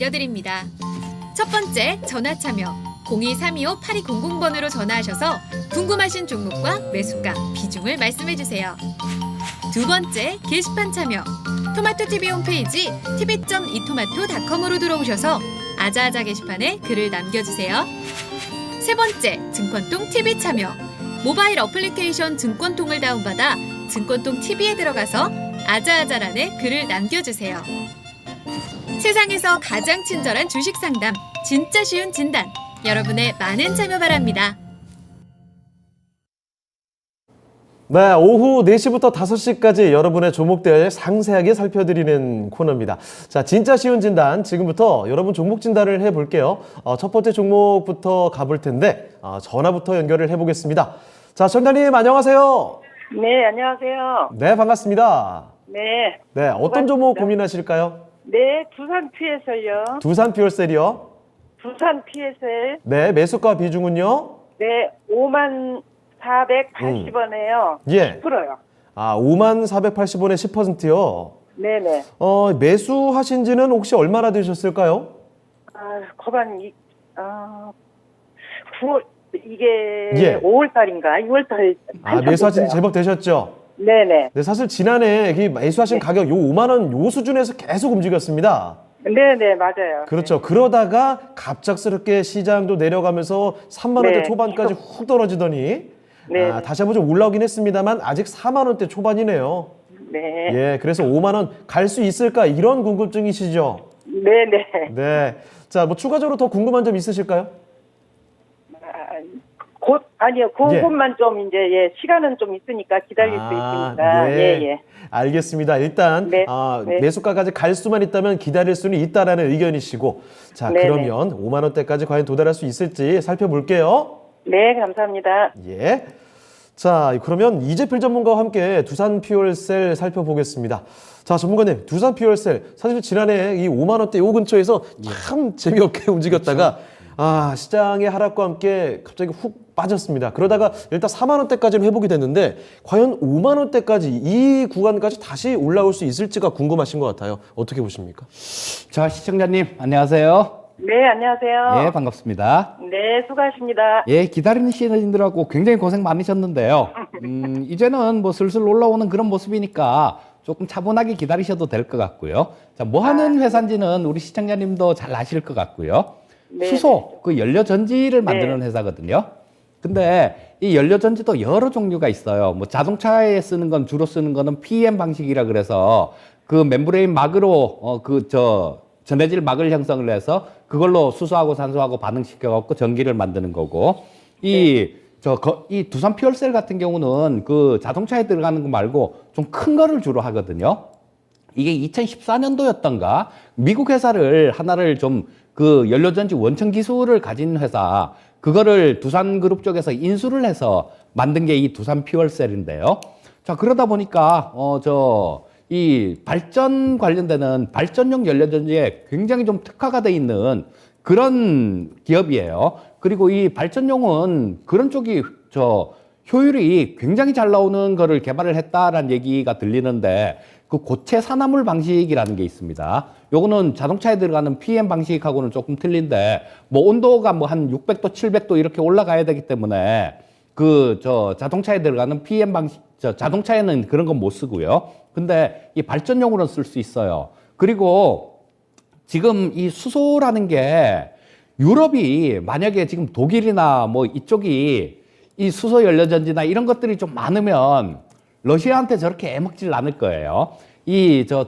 알려드립니다. 첫 번째, 전화 참여 02-325-8200번으로 전화하셔서 궁금하신 종목과 매수가, 비중을 말씀해주세요. 두 번째, 게시판 참여 토마토TV 홈페이지 tv.itomato.com으로 들어오셔서 아자아자 게시판에 글을 남겨주세요. 세 번째, 증권통 TV 참여 모바일 어플리케이션 증권통을 다운받아 증권통 TV에 들어가서 아자아자란에 글을 남겨주세요. 세상에서 가장 친절한 주식 상담, 진짜 쉬운 진단, 여러분의 많은 참여 바랍니다. 네, 오후 4시부터 5시까지 여러분의 종목들 상세하게 살펴드리는 코너입니다. 자, 진짜 쉬운 진단, 지금부터 여러분 종목 진단을 해볼게요. 첫 번째 종목부터 가볼 텐데 전화부터 연결을 해보겠습니다. 자, 전장님 안녕하세요. 네, 안녕하세요. 네, 반갑습니다. 네. 네, 어떤 종목 고민하실까요? 네, 두산 PSL요. 두산 퓨얼셀이요. 두산 PSL. 네, 매수가 비중은요? 네, 5480원에요. 예. 10%요. 5480원에 10%요. 네네. 매수하신 지는 혹시 얼마나 되셨을까요? 거반, 9월, 이게 예. 5월달인가? 6월달. 매수하신 지 제법 되셨죠? 네네. 네, 사실 지난해 매수하신 가격 요 5만 원 요 수준에서 계속 움직였습니다. 네네, 맞아요. 그렇죠. 그러다가 갑작스럽게 시장도 내려가면서 3만 원대 네. 초반까지 훅 떨어지더니 네. 다시 한번 좀 올라오긴 했습니다만 아직 4만 원대 초반이네요. 네. 예, 그래서 5만 원 갈 수 있을까 이런 궁금증이시죠? 네네. 네. 자, 뭐 추가적으로 더 궁금한 점 있으실까요? 아니요, 그것만 좀 이제, 시간은 좀 있으니까 기다릴 수 있으니까. 네. 예. 알겠습니다. 일단 네. 매수가까지 갈 수만 있다면 기다릴 수는 있다라는 의견이시고, 자, 네네. 그러면 5만 원대까지 과연 도달할 수 있을지 살펴볼게요. 네, 감사합니다. 예. 자, 그러면 이재필 전문가와 함께 두산 퓨얼셀 살펴보겠습니다. 자, 전문가님, 두산 퓨얼셀 사실 지난해 이 5만 원대 요 근처에서 참 재미없게 움직였다가 시장의 하락과 함께 갑자기 훅 빠졌습니다. 그러다가 일단 4만 원대까지는 회복이 됐는데 과연 5만 원대까지 이 구간까지 다시 올라올 수 있을지가 궁금하신 것 같아요. 어떻게 보십니까? 자, 시청자님 안녕하세요. 네, 안녕하세요. 예, 반갑습니다. 네, 수고하십니다. 예, 기다리는 시민들하고 굉장히 고생 많으셨는데요. 이제는 뭐 슬슬 올라오는 그런 모습이니까 조금 차분하게 기다리셔도 될 것 같고요. 자, 뭐 하는 회사인지는 우리 시청자님도 잘 아실 것 같고요. 네. 수소, 그 연료 전지를 만드는 회사거든요. 근데 이 연료 전지도 여러 종류가 있어요. 뭐 자동차에 쓰는 건 주로 쓰는 거는 PM 방식이라 그래서 그 멤브레인 막으로 전해질 막을 형성을 해서 그걸로 수소하고 산소하고 반응시켜 갖고 전기를 만드는 거고 이 두산 퓨얼셀 같은 경우는 그 자동차에 들어가는 거 말고 좀 큰 거를 주로 하거든요. 이게 2014년도였던가 미국 회사를 하나를 좀 그 연료전지 원천 기술을 가진 회사 그거를 두산그룹 쪽에서 인수를 해서 만든 게 이 두산 퓨얼셀인데요. 자, 그러다 보니까 이 발전 관련되는 발전용 연료전지에 굉장히 좀 특화가 돼 있는 그런 기업이에요. 그리고 이 발전용은 그런 쪽이 효율이 굉장히 잘 나오는 거를 개발을 했다라는 얘기가 들리는데 그 고체 산화물 방식이라는 게 있습니다. 요거는 자동차에 들어가는 PM 방식하고는 조금 틀린데 뭐 온도가 뭐 한 600도, 700도 이렇게 올라가야 되기 때문에 자동차에 들어가는 PM 방식 자동차에는 그런 건 못 쓰고요. 근데 이 발전용으로는 쓸 수 있어요. 그리고 지금 이 수소라는 게 유럽이 만약에 지금 독일이나 뭐 이쪽이 이 수소 연료전지나 이런 것들이 좀 많으면 러시아한테 저렇게 애먹질 않을 거예요.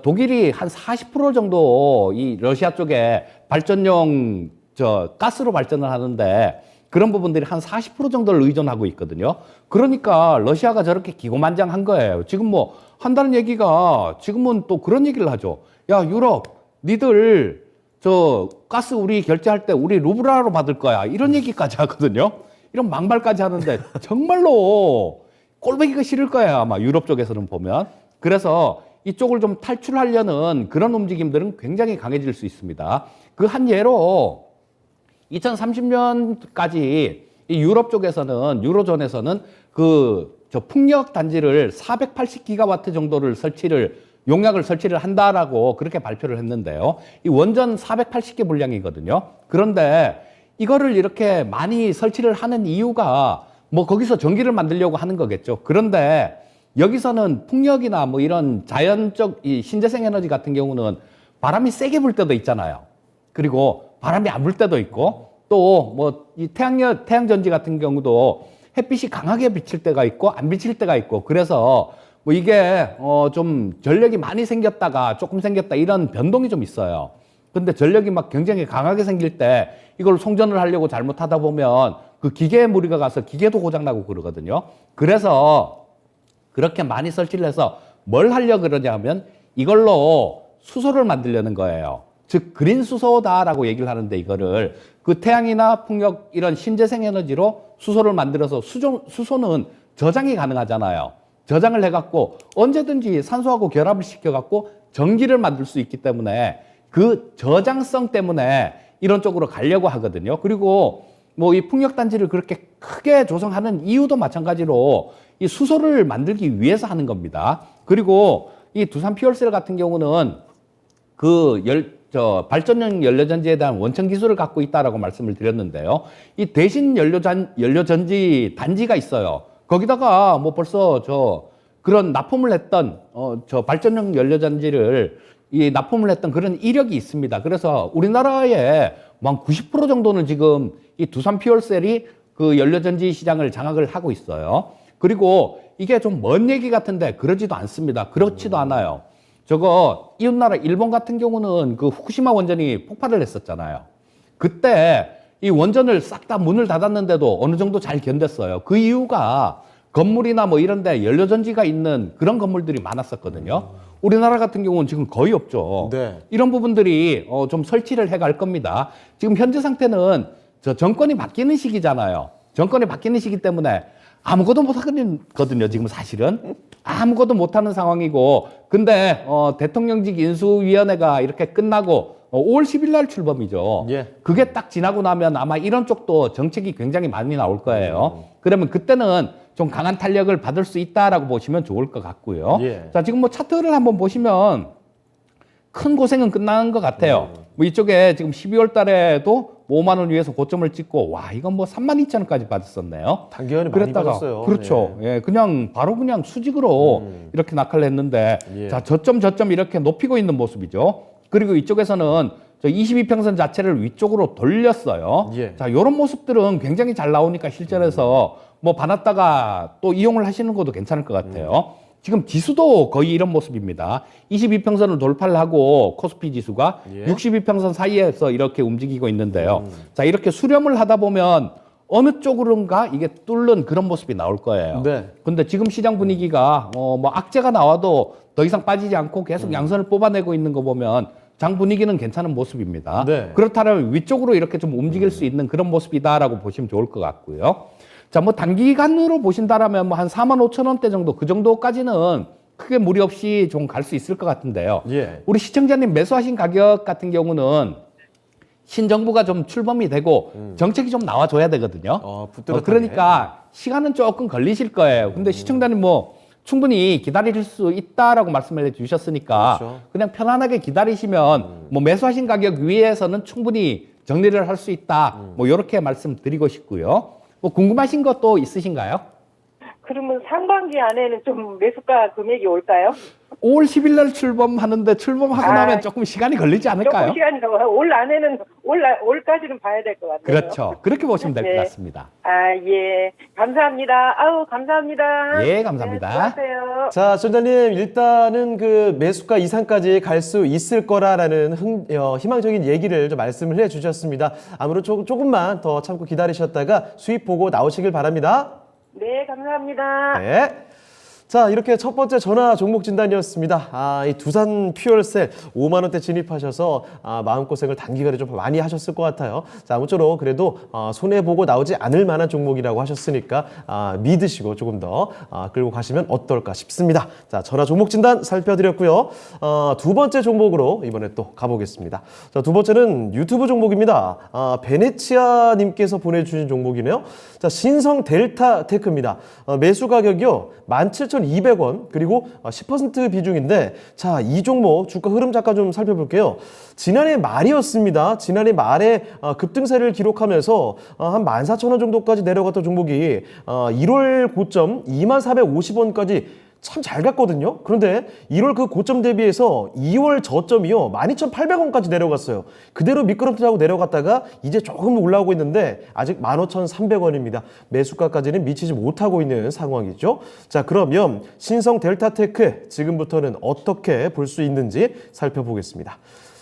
독일이 한 40% 정도 이 러시아 쪽에 발전용 가스로 발전을 하는데 그런 부분들이 한 40% 정도를 의존하고 있거든요. 그러니까 러시아가 저렇게 기고만장한 거예요. 지금 뭐 한다는 얘기가 지금은 또 그런 얘기를 하죠. 야, 유럽, 니들 가스 우리 결제할 때 우리 루블화로 받을 거야. 이런 얘기까지 하거든요. 이런 막말까지 하는데 정말로 꼴보기가 싫을 거예요. 아마 유럽 쪽에서는 보면. 그래서 이쪽을 좀 탈출하려는 그런 움직임들은 굉장히 강해질 수 있습니다. 그 한 예로 2030년까지 이 유럽 쪽에서는 유로존에서는 풍력 단지를 480기가와트 정도를 설치를 용약을 설치를 한다라고 그렇게 발표를 했는데요. 이 원전 480개 분량이거든요. 그런데 이거를 이렇게 많이 설치를 하는 이유가 뭐 거기서 전기를 만들려고 하는 거겠죠. 그런데 여기서는 풍력이나 뭐 이런 자연적 이 신재생 에너지 같은 경우는 바람이 세게 불 때도 있잖아요. 그리고 바람이 안 불 때도 있고 또 뭐 이 태양전지 같은 경우도 햇빛이 강하게 비칠 때가 있고 안 비칠 때가 있고 그래서 뭐 이게 좀 전력이 많이 생겼다가 조금 생겼다 이런 변동이 좀 있어요. 근데 전력이 막 굉장히 강하게 생길 때 이걸 송전을 하려고 잘못하다 보면 그 기계에 무리가 가서 기계도 고장나고 그러거든요. 그래서 그렇게 많이 설치를 해서 뭘 하려고 그러냐면 이걸로 수소를 만들려는 거예요. 즉 그린 수소다라고 얘기를 하는데 이거를 그 태양이나 풍력 이런 신재생 에너지로 수소를 만들어서 수소는 저장이 가능하잖아요. 저장을 해갖고 언제든지 산소하고 결합을 시켜갖고 전기를 만들 수 있기 때문에 그 저장성 때문에 이런 쪽으로 가려고 하거든요. 그리고 뭐 이 풍력단지를 그렇게 크게 조성하는 이유도 마찬가지로 이 수소를 만들기 위해서 하는 겁니다. 그리고 이 두산 퓨얼셀 같은 경우는 그 발전용 연료전지에 대한 원천 기술을 갖고 있다라고 말씀을 드렸는데요. 이 대신 연료전지 단지가 있어요. 거기다가 뭐 벌써 그런 납품을 했던 발전용 연료전지를 납품을 했던 그런 이력이 있습니다. 그래서 우리나라의 한 90% 정도는 지금 이 두산 퓨얼셀이 그 연료전지 시장을 장악을 하고 있어요. 그리고 이게 좀 먼 얘기 같은데 그러지도 않습니다. 그렇지도 않아요. 이웃나라 일본 같은 경우는 그 후쿠시마 원전이 폭발을 했었잖아요. 그때 이 원전을 싹 다 문을 닫았는데도 어느 정도 잘 견뎠어요. 그 이유가 건물이나 뭐 이런 데 연료전지가 있는 그런 건물들이 많았었거든요. 우리나라 같은 경우는 지금 거의 없죠. 네. 이런 부분들이 좀 설치를 해 갈 겁니다. 지금 현재 상태는 정권이 바뀌는 시기잖아요. 정권이 바뀌는 시기 때문에 아무것도 못 하거든요. 지금 사실은 아무것도 못 하는 상황이고, 근데 대통령직 인수위원회가 이렇게 끝나고 5월 10일 날 출범이죠. 예. 그게 딱 지나고 나면 아마 이런 쪽도 정책이 굉장히 많이 나올 거예요. 그러면 그때는 좀 강한 탄력을 받을 수 있다라고 보시면 좋을 것 같고요. 예. 자, 지금 뭐 차트를 한번 보시면 큰 고생은 끝난 것 같아요. 뭐 이쪽에 지금 12월 달에도 5만 원 위에서 고점을 찍고, 와, 이건 뭐 32,000원까지 빠졌었네요. 단기간에 많이 빠졌어요. 그렇죠. 예, 그냥 바로 그냥 수직으로 이렇게 낙하를 했는데, 예. 자, 저점 이렇게 높이고 있는 모습이죠. 그리고 이쪽에서는 저 22평선 자체를 위쪽으로 돌렸어요. 예. 자, 이런 모습들은 굉장히 잘 나오니까 실전에서 뭐 반았다가 또 이용을 하시는 것도 괜찮을 것 같아요. 지금 지수도 거의 이런 모습입니다. 22평선을 돌파를 하고 코스피 지수가 예. 62평선 사이에서 이렇게 움직이고 있는데요. 자, 이렇게 수렴을 하다 보면 어느 쪽으로인가 이게 뚫는 그런 모습이 나올 거예요. 네. 근데 지금 시장 분위기가 뭐 악재가 나와도 더 이상 빠지지 않고 계속 양선을 뽑아내고 있는 거 보면 장 분위기는 괜찮은 모습입니다. 네. 그렇다면 위쪽으로 이렇게 좀 움직일 수 있는 그런 모습이다라고 보시면 좋을 것 같고요. 자, 뭐 단기간으로 보신다라면 뭐 한 45,000원대 정도, 그 정도까지는 크게 무리 없이 좀 갈 수 있을 것 같은데요. 예. 우리 시청자님 매수하신 가격 같은 경우는 신정부가 좀 출범이 되고 정책이 좀 나와줘야 되거든요. 붙들었다네. 그러니까 시간은 조금 걸리실 거예요. 근데 시청자님 뭐 충분히 기다릴 수 있다라고 말씀을 해주셨으니까 그렇죠. 그냥 편안하게 기다리시면 뭐 매수하신 가격 위에서는 충분히 정리를 할 수 있다. 뭐 이렇게 말씀드리고 싶고요. 뭐 궁금하신 것도 있으신가요? 그러면 상반기 안에는 좀 매수가 금액이 올까요? 5월 10일 날 출범하는데 출범하고 아, 나면 조금 시간이 걸리지 않을까요? 조금 시간이 더 올 안에는 올까지는 봐야 될 것 같아요. 그렇죠. 그렇게 보시면 될 것 네. 같습니다. 아, 예. 감사합니다. 아우, 감사합니다. 예, 감사합니다. 네, 수고하세요. 자, 전자님 일단은 그 매수가 이상까지 갈 수 있을 거라라는 희망적인 얘기를 좀 말씀을 해주셨습니다. 아무래도 조금만 더 참고 기다리셨다가 수익 보고 나오시길 바랍니다. 네, 감사합니다. 네. 자, 이렇게 첫 번째 전화 종목 진단이었습니다. 이 두산 퓨얼셀 5만 원대 진입하셔서 마음고생을 단기간에 좀 많이 하셨을 것 같아요. 자, 아무쪼록 그래도 손해보고 나오지 않을 만한 종목이라고 하셨으니까 믿으시고 조금 더 끌고 가시면 어떨까 싶습니다. 자, 전화 종목 진단 살펴드렸고요. 두 번째 종목으로 이번에 또 가보겠습니다. 자, 두 번째는 유튜브 종목입니다. 베네치아 님께서 보내주신 종목이네요. 자, 신성 델타 테크입니다. 매수 가격이요. 17,000 17,200원 그리고 10% 비중인데 자, 이 종목 주가 흐름 잠깐 좀 살펴볼게요. 지난해 말이었습니다. 지난해 말에 급등세를 기록하면서 한 14,000원 정도까지 내려갔던 종목이 1월 고점 2450원까지 참 잘 갔거든요. 그런데 1월 그 고점 대비해서 2월 저점이요 12,800원까지 내려갔어요. 그대로 미끄럼틀하고 내려갔다가 이제 조금 올라오고 있는데 아직 15,300원입니다. 매수가까지는 미치지 못하고 있는 상황이죠. 자, 그러면 신성 델타테크 지금부터는 어떻게 볼 수 있는지 살펴보겠습니다.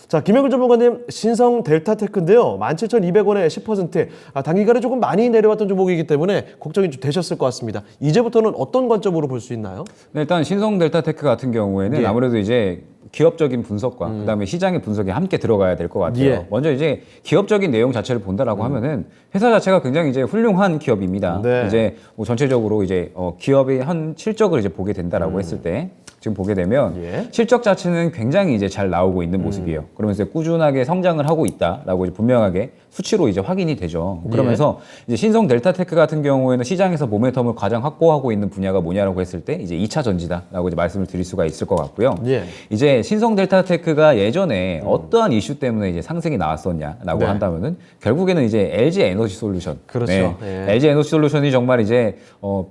자, 김영근 전문가님, 신성 델타테크인데요. 17,200원에 10%. 단기간에 조금 많이 내려왔던 종목이기 때문에 걱정이 좀 되셨을 것 같습니다. 이제부터는 어떤 관점으로 볼 수 있나요? 네, 일단 신성 델타테크 같은 경우에는 예. 아무래도 이제 기업적인 분석과 그다음에 시장의 분석이 함께 들어가야 될 것 같아요. 예. 먼저 이제 기업적인 내용 자체를 본다라고 하면은 회사 자체가 굉장히 이제 훌륭한 기업입니다. 네. 이제 뭐 전체적으로 이제 기업의 한 실적을 이제 보게 된다라고 했을 때 지금 보게 되면 예. 실적 자체는 굉장히 이제 잘 나오고 있는 모습이에요. 그러면서 꾸준하게 성장을 하고 있다라고 이제 분명하게 수치로 이제 확인이 되죠. 그러면서 이제 신성 델타테크 같은 경우에는 시장에서 모멘텀을 가장 확보하고 있는 분야가 뭐냐라고 했을 때 이제 2차 전지다라고 이제 말씀을 드릴 수가 있을 것 같고요. 예. 이제 신성 델타테크가 예전에 어떠한 이슈 때문에 이제 상승이 나왔었냐라고 네. 한다면은 결국에는 이제 LG 에너지 솔루션. 그렇죠. 예. LG 에너지 솔루션이 정말 이제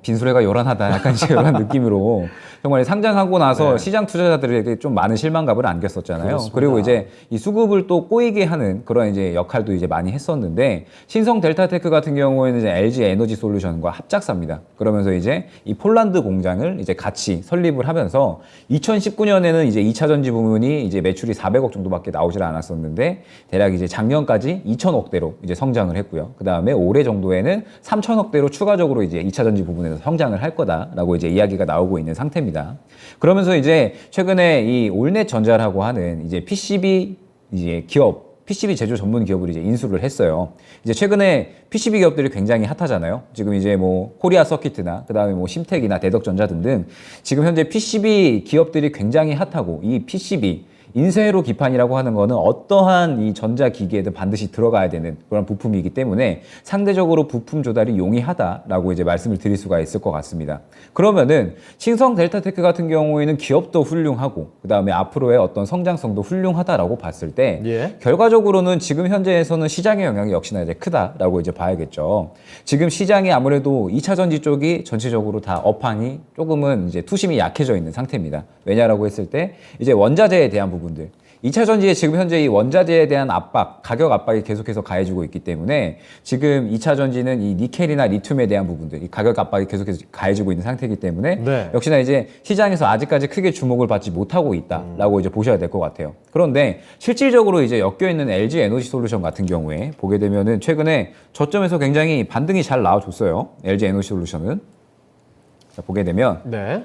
빈수레가 요란하다 약간 이제 이런 느낌으로 정말 상장하고 나서 네. 시장 투자자들에게 좀 많은 실망감을 안겼었잖아요. 그렇습니다. 그리고 이제 이 수급을 또 꼬이게 하는 그런 이제 역할도 이제 많이 했었는데 신성 델타테크 같은 경우에는 이제 LG 에너지 솔루션과 합작사입니다. 그러면서 이제 이 폴란드 공장을 이제 같이 설립을 하면서 2019년에는 이제 2차 전지 부문이 이제 매출이 400억 정도밖에 나오질 않았었는데 대략 이제 작년까지 2천억대로 이제 성장을 했고요. 그 다음에 올해 정도에는 3천억대로 추가적으로 이제 2차 전지 부분에서 성장을 할 거다라고 이제 이야기가 나오고 있는 상태입니다. 그러면서 이제 최근에 이 올넷 전자라고 하는 이제 PCB 이제 기업 PCB 제조 전문 기업을 이제 인수를 했어요. 이제 최근에 PCB 기업들이 굉장히 핫하잖아요. 지금 이제 뭐 코리아 서킷이나 그다음에 뭐 심텍이나 대덕전자 등등 지금 현재 PCB 기업들이 굉장히 핫하고 이 PCB 인쇄로 기판이라고 하는 거는 어떠한 이 전자기기에도 반드시 들어가야 되는 그런 부품이기 때문에 상대적으로 부품 조달이 용이하다라고 이제 말씀을 드릴 수가 있을 것 같습니다. 그러면은 신성 델타테크 같은 경우에는 기업도 훌륭하고 그 다음에 앞으로의 어떤 성장성도 훌륭하다라고 봤을 때 예. 결과적으로는 지금 현재에서는 시장의 영향이 역시나 이제 크다라고 이제 봐야겠죠. 지금 시장이 아무래도 2차 전지 쪽이 전체적으로 다 업황이 조금은 이제 투심이 약해져 있는 상태입니다. 왜냐라고 했을 때 이제 원자재에 대한 부분들 2차 전지에 지금 현재 이 원자재에 대한 압박, 가격 압박이 계속해서 가해지고 있기 때문에 지금 2차 전지는 이 니켈이나 리튬에 대한 부분들, 이 가격 압박이 계속해서 가해지고 있는 상태이기 때문에 네. 역시나 이제 시장에서 아직까지 크게 주목을 받지 못하고 있다라고 이제 보셔야 될 것 같아요. 그런데 실질적으로 이제 엮여 있는 LG 에너지 솔루션 같은 경우에 보게 되면은 최근에 저점에서 굉장히 반등이 잘 나와줬어요. LG 에너지 솔루션은. 자, 보게 되면 네.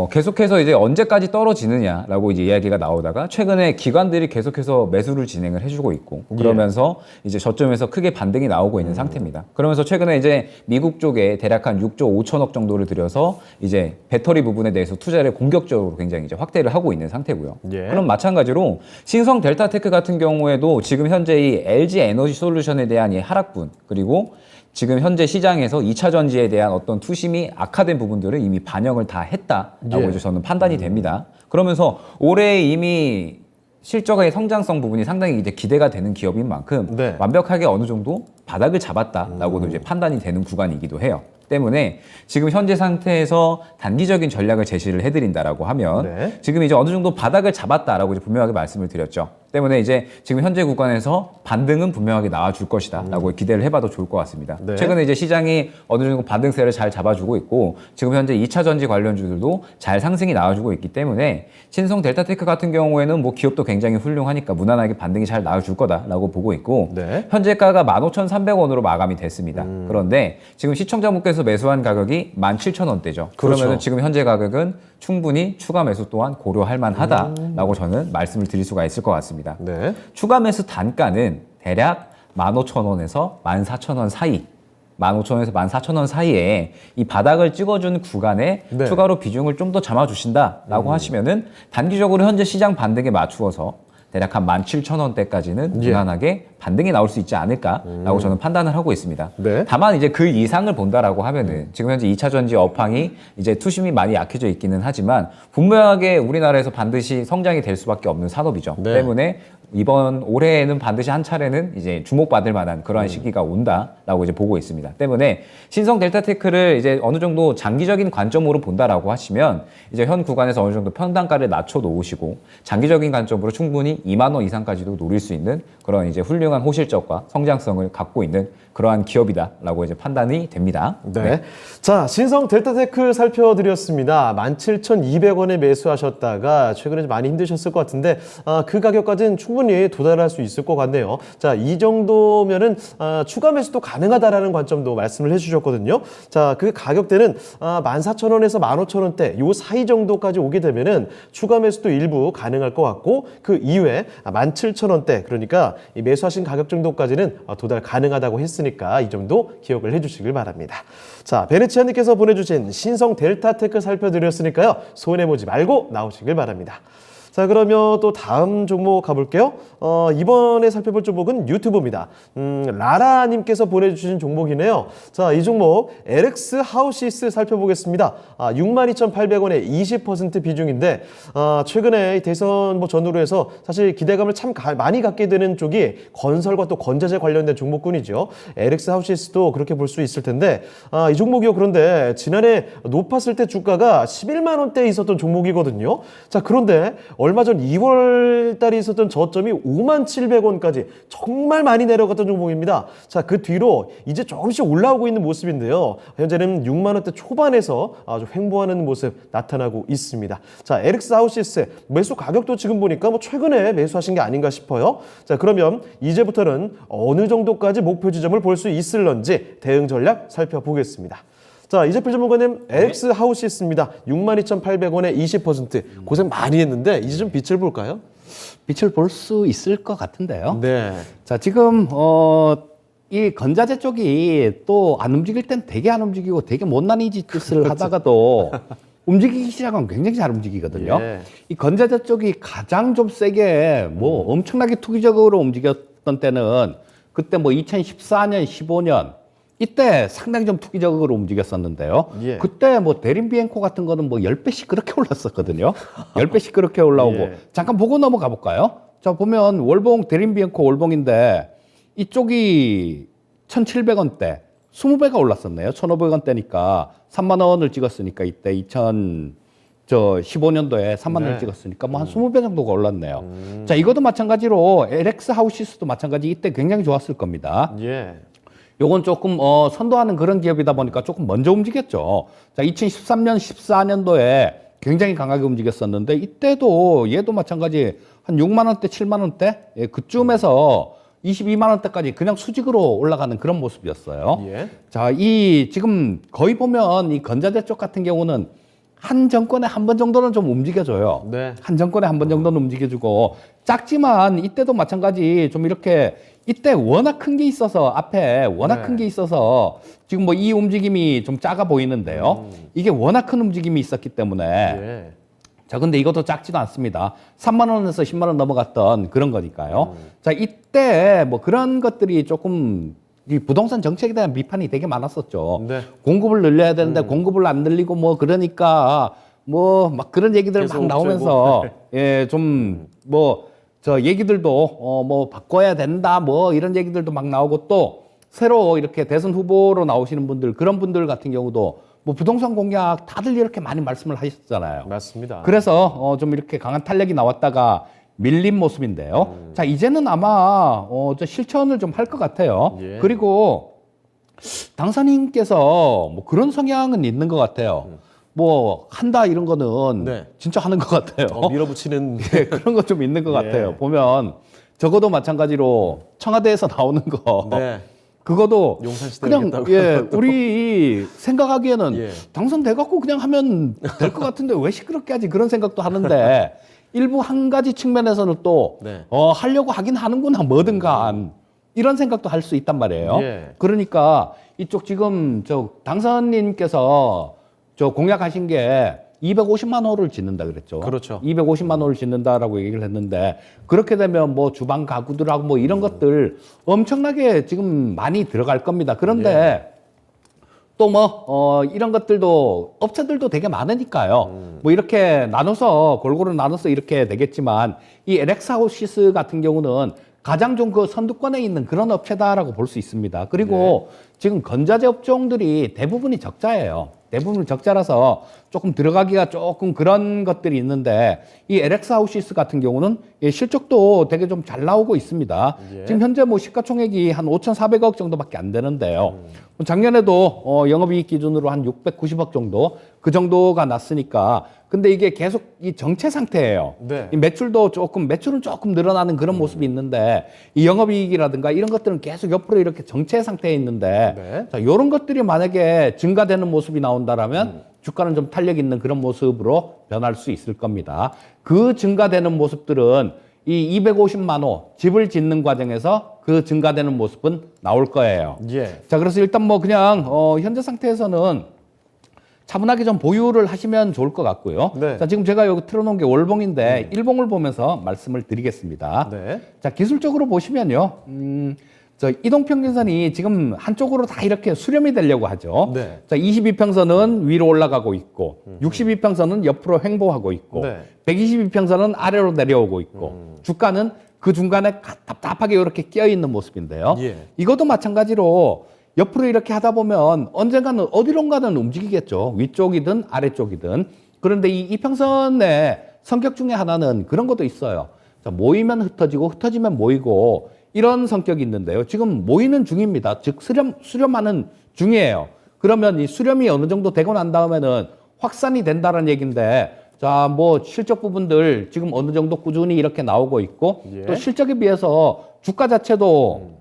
계속해서 이제 언제까지 떨어지느냐라고 이제 이야기가 나오다가 최근에 기관들이 계속해서 매수를 진행을 해주고 있고 그러면서 이제 저점에서 크게 반등이 나오고 있는 상태입니다. 그러면서 최근에 이제 미국 쪽에 대략 한 6조 5천억 정도를 들여서 이제 배터리 부분에 대해서 투자를 공격적으로 굉장히 이제 확대를 하고 있는 상태고요. 예. 그럼 마찬가지로 신성 델타테크 같은 경우에도 지금 현재 이 LG 에너지 솔루션에 대한 이 하락분 그리고 지금 현재 시장에서 2차 전지에 대한 어떤 투심이 악화된 부분들은 이미 반영을 다 했다라고 예. 이제 저는 판단이 됩니다. 그러면서 올해 이미 실적의 성장성 부분이 상당히 이제 기대가 되는 기업인 만큼 네. 완벽하게 어느 정도 바닥을 잡았다라고도 이제 판단이 되는 구간이기도 해요. 때문에 지금 현재 상태에서 단기적인 전략을 제시를 해드린다라고 하면 네. 지금 이제 어느 정도 바닥을 잡았다라고 이제 분명하게 말씀을 드렸죠. 때문에 이제 지금 현재 구간에서 반등은 분명하게 나와줄 것이다라고 기대를 해봐도 좋을 것 같습니다. 네. 최근에 이제 시장이 어느 정도 반등세를 잘 잡아주고 있고 지금 현재 2차 전지 관련주들도 잘 상승이 나와주고 있기 때문에 신성 델타테크 같은 경우에는 뭐 기업도 굉장히 훌륭하니까 무난하게 반등이 잘 나와줄 거다라고 보고 있고 네. 현재가가 15,300원으로 마감이 됐습니다. 그런데 지금 시청자분께서 매수한 가격이 17,000원대죠. 그렇죠. 그러면 지금 현재 가격은 충분히 추가 매수 또한 고려할 만하다라고 저는 말씀을 드릴 수가 있을 것 같습니다. 네. 추가 매수 단가는 대략 15,000원에서 14,000원 사이 15,000원에서 14,000원 사이에 이 바닥을 찍어준 구간에 네. 추가로 비중을 좀 더 잡아주신다라고 하시면은 단기적으로 현재 시장 반등에 맞추어서 대략 한 17,000원대까지는 예. 무난하게 반등이 나올 수 있지 않을까라고 저는 판단을 하고 있습니다. 네. 다만 이제 그 이상을 본다라고 하면은 지금 현재 2차 전지 업황이 이제 투심이 많이 약해져 있기는 하지만 분명하게 우리나라에서 반드시 성장이 될 수밖에 없는 산업이죠. 네. 때문에 이번 올해에는 반드시 한 차례는 이제 주목받을 만한 그러한 시기가 온다라고 이제 보고 있습니다. 때문에 신성 델타테크를 이제 어느 정도 장기적인 관점으로 본다라고 하시면 이제 현 구간에서 어느 정도 평단가를 낮춰 놓으시고 장기적인 관점으로 충분히 2만 원 이상까지도 노릴 수 있는 그런 이제 훌륭한 호실적과 성장성을 갖고 있는 그러한 기업이다라고 이제 판단이 됩니다. 네. 자, 신성 델타테크 살펴드렸습니다. 17,200원에 매수하셨다가 최근에 좀 많이 힘드셨을 것 같은데 그 가격까지는 충분히 도달할 수 있을 것 같네요. 자, 이 정도면은 추가 매수도 가능하다라는 관점도 말씀을 해주셨거든요. 자, 그 가격대는 14,000원에서 15,000원대 요 사이 정도까지 오게 되면은 추가 매수도 일부 가능할 것 같고 그 이후에 17,000원대 그러니까 이 매수하신 가격 정도까지는 도달 가능하다고 했으니까 이 점도 기억을 해주시길 바랍니다. 자, 베네치아님께서 보내주신 신성 델타테크 살펴드렸으니까요. 손해보지 말고 나오시길 바랍니다. 자, 그러면 또 다음 종목 가볼게요. 이번에 살펴볼 종목은 유튜브입니다. 라라님께서 보내주신 종목이네요. 자, 이 종목 LX 하우시스 살펴보겠습니다. 62,800원에 20% 비중인데 최근에 대선 전후로 해서 사실 기대감을 참 많이 갖게 되는 쪽이 건설과 또 건자재 관련된 종목군이죠. LX 하우시스도 그렇게 볼 수 있을 텐데 이 종목이요. 그런데 지난해 높았을 때 주가가 11만 원대에 있었던 종목이거든요. 자, 그런데 얼마 전 2월 달에 있었던 저점이 57,700원까지 정말 많이 내려갔던 종목입니다. 자, 그 뒤로 이제 조금씩 올라오고 있는 모습인데요. 현재는 6만 원대 초반에서 아주 횡보하는 모습 나타나고 있습니다. 자, LX 하우시스 매수 가격도 지금 보니까 최근에 매수하신 게 아닌가 싶어요. 자, 그러면 이제부터는 어느 정도까지 목표 지점을 볼 수 있을런지 대응 전략 살펴보겠습니다. 자, 이재필 전문가님, LX 하우시스입니다. 62,800원에 20% 고생 많이 했는데 이제 좀 빛을 볼까요? 빛을 볼 수 있을 것 같은데요. 네. 자, 지금 이 건자재 쪽이 또 안 움직일 땐 되게 안 움직이고 되게 못난이 짓을 하다가도 움직이기 시작하면 굉장히 잘 움직이거든요. 예. 이 건자재 쪽이 가장 좀 세게 엄청나게 투기적으로 움직였던 때는 그때 2014년, 15년 이때 상당히 좀 투기적으로 움직였었는데요. 예. 그때 대림 비엔코 같은 거는 10배씩 그렇게 올랐었거든요. 10배씩 그렇게 올라오고. 예. 잠깐 보고 넘어가 볼까요? 자, 보면 월봉, 대림 비엔코 월봉인데 이쪽이 1,700원대, 20배가 올랐었네요. 1,500원대니까 3만 원을 찍었으니까 이때 15년도에 3만 원을 네. 찍었으니까 한 20배 정도가 올랐네요. 자, 이것도 마찬가지로 LX 하우시스도 마찬가지 이때 굉장히 좋았을 겁니다. 예. 요건 조금 선도하는 그런 기업이다 보니까 조금 먼저 움직였죠. 자, 2013년, 14년도에 굉장히 강하게 움직였었는데 이때도 얘도 마찬가지 한 6만 원대, 7만 원대 그쯤에서 22만 원대까지 그냥 수직으로 올라가는 그런 모습이었어요. 예. 자, 지금 거의 보면 이 건자재 쪽 같은 경우는 한 정권에 한 번 정도는 좀 움직여줘요. 네. 한 정권에 한 번 정도는 움직여주고 작지만 이때도 마찬가지 좀 이렇게 이때 워낙 큰 게 있어서 앞에 워낙 네. 큰 게 있어서 지금 이 움직임이 좀 작아 보이는데요. 이게 워낙 큰 움직임이 있었기 때문에 예. 자, 근데 이것도 작지도 않습니다. 3만 원에서 10만 원 넘어갔던 그런 거니까요. 자, 이때 그런 것들이 조금 이 부동산 정책에 대한 비판이 되게 많았었죠. 네. 공급을 늘려야 되는데 공급을 안 늘리고 그러니까 막 그런 얘기들 막 계속 나오면서 예, 좀 저 얘기들도 바꿔야 된다 이런 얘기들도 막 나오고 또 새로 이렇게 대선 후보로 나오시는 분들 그런 분들 같은 경우도 부동산 공약 다들 이렇게 많이 말씀을 하셨잖아요. 맞습니다. 그래서 좀 이렇게 강한 탄력이 나왔다가 밀린 모습인데요. 자, 이제는 아마 저 실천을 좀 할 것 같아요. 예. 그리고 당선인께서 그런 성향은 있는 것 같아요. 한다 이런 거는 네. 진짜 하는 것 같아요. 밀어붙이는 예, 그런 거 좀 있는 것 예. 같아요. 보면 적어도 마찬가지로 청와대에서 나오는 거 네. 그거도 용산시대 그냥 하겠다고. 우리 생각하기에는 예. 당선돼 갖고 그냥 하면 될 것 같은데 왜 시끄럽게 하지 그런 생각도 하는데 일부 한 가지 측면에서는 또 네. 하려고 하긴 하는구나 뭐든 간 이런 생각도 할 수 있단 말이에요. 예. 그러니까 이쪽 지금 당선인께서 공약하신 게 250만 호를 짓는다 그랬죠. 그렇죠. 250만 호를 짓는다라고 얘기를 했는데 그렇게 되면 뭐 주방 가구들하고 뭐 이런 것들 엄청나게 지금 많이 들어갈 겁니다. 그런데 또 뭐 이런 것들도 업체들도 되게 많으니까요. 뭐 이렇게 나눠서 골고루 나눠서 이렇게 되겠지만 이 LX하우시스 같은 경우는 가장 좀 그 선두권에 있는 그런 업체다라고 볼 수 있습니다. 그리고 지금 건자재 업종들이 대부분이 적자예요. 대부분 적자라서 조금 들어가기가 조금 그런 것들이 있는데 이 LX하우시스 같은 경우는 실적도 되게 좀 잘 나오고 있습니다. 지금 현재 뭐 시가총액이 한 5,400억 정도밖에 안 되는데요. 작년에도 영업이익 기준으로 한 690억 정도 그 정도가 났으니까 근데 이게 계속 이 정체 상태예요. 네. 이 매출은 조금 늘어나는 그런 모습이 있는데 이 영업이익이라든가 이런 것들은 계속 옆으로 이렇게 정체 상태에 있는데 네. 자, 이런 것들이 만약에 증가되는 모습이 나온다라면 주가는 좀 탄력 있는 그런 모습으로 변할 수 있을 겁니다. 그 증가되는 모습들은 이 250만 호 집을 짓는 과정에서 그 증가되는 모습은 나올 거예요. 예. 자, 그래서 일단 뭐 그냥 현재 상태에서는 차분하게 좀 보유를 하시면 좋을 것 같고요. 네. 자, 지금 제가 여기 틀어놓은 게 월봉인데 일봉을 보면서 말씀을 드리겠습니다. 네. 자, 기술적으로 보시면요. 저 이동평균선이 지금 한쪽으로 다 이렇게 수렴이 되려고 하죠. 네. 자, 22평선은 위로 올라가고 있고, 62평선은 옆으로 횡보하고 있고, 네. 122평선은 아래로 내려오고 있고, 주가는 그 중간에 답답하게 이렇게 끼어 있는 모습인데요. 예. 이것도 마찬가지로 옆으로 이렇게 하다 보면 언젠가는 어디론가는 움직이겠죠. 위쪽이든 아래쪽이든. 그런데 이 이평선의 성격 중에 하나는 그런 것도 있어요. 자, 모이면 흩어지고 흩어지면 모이고 이런 성격이 있는데요. 지금 모이는 중입니다. 즉 수렴하는 중이에요. 그러면 이 수렴이 어느 정도 되고 난 다음에는 확산이 된다는 얘기인데 자, 뭐 실적 부분들 지금 어느 정도 꾸준히 이렇게 나오고 있고 예. 또 실적에 비해서 주가 자체도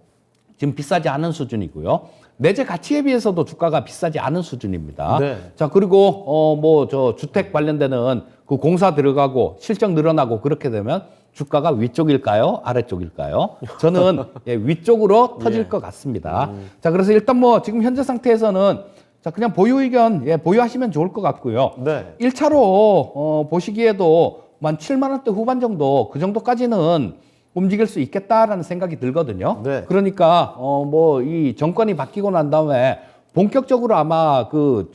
지금 비싸지 않은 수준이고요. 내재 가치에 비해서도 주가가 비싸지 않은 수준입니다. 네. 자, 그리고 뭐 저 주택 관련되는 그 공사 들어가고 실적 늘어나고 그렇게 되면 주가가 위쪽일까요? 아래쪽일까요? 저는 위쪽으로 터질 것 같습니다. 자, 그래서 일단 뭐 지금 현재 상태에서는 자, 그냥 보유 의견 보유하시면 좋을 것 같고요. 네. 1차로 보시기에도 한 7만 원대 후반 정도 그 정도까지는 움직일 수 있겠다라는 생각이 들거든요. 네. 그러니까 뭐 이 정권이 바뀌고 난 다음에 본격적으로 아마 그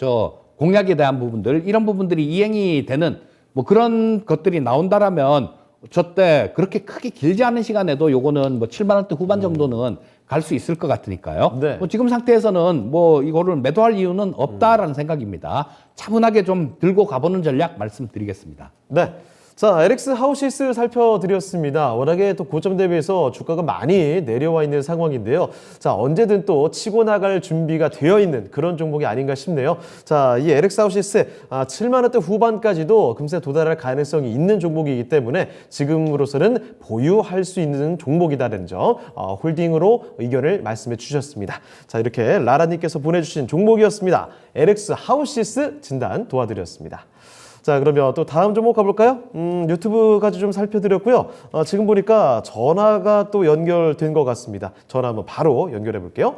공약에 대한 부분들 이런 부분들이 이행이 되는 뭐 그런 것들이 나온다라면 저때 그렇게 크게 길지 않은 시간에도 요거는 뭐 7만 원대 후반 정도는 갈 수 있을 것 같으니까요. 네. 뭐 지금 상태에서는 뭐 이거를 매도할 이유는 없다라는 생각입니다. 차분하게 좀 들고 가보는 전략 말씀드리겠습니다. 네. 자, LX 하우시스 살펴드렸습니다. 워낙에 또 고점 대비해서 주가가 많이 내려와 있는 상황인데요. 자, 언제든 또 치고 나갈 준비가 되어 있는 그런 종목이 아닌가 싶네요. 자, 이 LX 하우시스 7만 원대 후반까지도 금세 도달할 가능성이 있는 종목이기 때문에 지금으로서는 보유할 수 있는 종목이다라는 점 홀딩으로 의견을 말씀해 주셨습니다. 자, 이렇게 라라님께서 보내주신 종목이었습니다. LX 하우시스 진단 도와드렸습니다. 자, 그러면 또 다음 종목 가볼까요? 유튜브까지 좀 살펴드렸고요. 지금 보니까 전화가 또 연결된 것 같습니다. 전화 한번 바로 연결해 볼게요.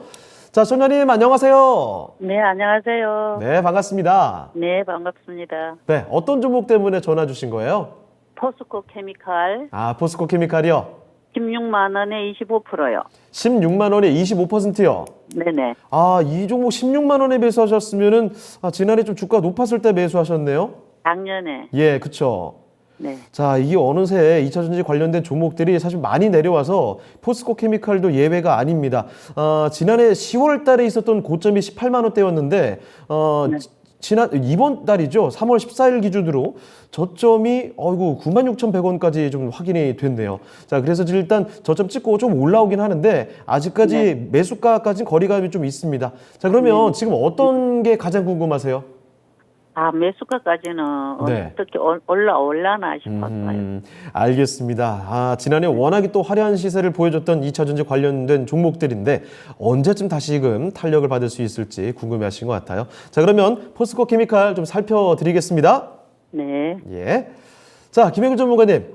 자, 소녀님 안녕하세요. 네, 안녕하세요. 네, 반갑습니다. 네, 반갑습니다. 네, 어떤 종목 때문에 전화 주신 거예요? 포스코 케미칼 포스코 케미칼이요. 16만 원에 25%요. 16만 원에 25%요. 네네. 이 종목 16만 원에 매수하셨으면은 지난해 좀 주가 높았을 때 매수하셨네요. 작년에. 예, 그쵸. 네. 자, 이게 어느새 2차전지 관련된 종목들이 사실 많이 내려와서 포스코 케미칼도 예외가 아닙니다. 지난해 10월 달에 있었던 고점이 18만 원대였는데 이번 달이죠. 3월 14일 기준으로 저점이 96,100원까지 좀 확인이 됐네요. 자, 그래서 일단 저점 찍고 좀 올라오긴 하는데 아직까지 매수가까지는 거리감이 좀 있습니다. 자, 그러면 지금 어떤 게 가장 궁금하세요? 매수가까지는 네. 어떻게 올라올라나 싶었어요. 알겠습니다. 지난해 워낙에 또 화려한 시세를 보여줬던 2차전지 관련된 종목들인데 언제쯤 다시금 탄력을 받을 수 있을지 궁금해하신 것 같아요. 자, 그러면 포스코 케미칼 좀 살펴드리겠습니다. 네. 예. 자, 김혜근 전문가님,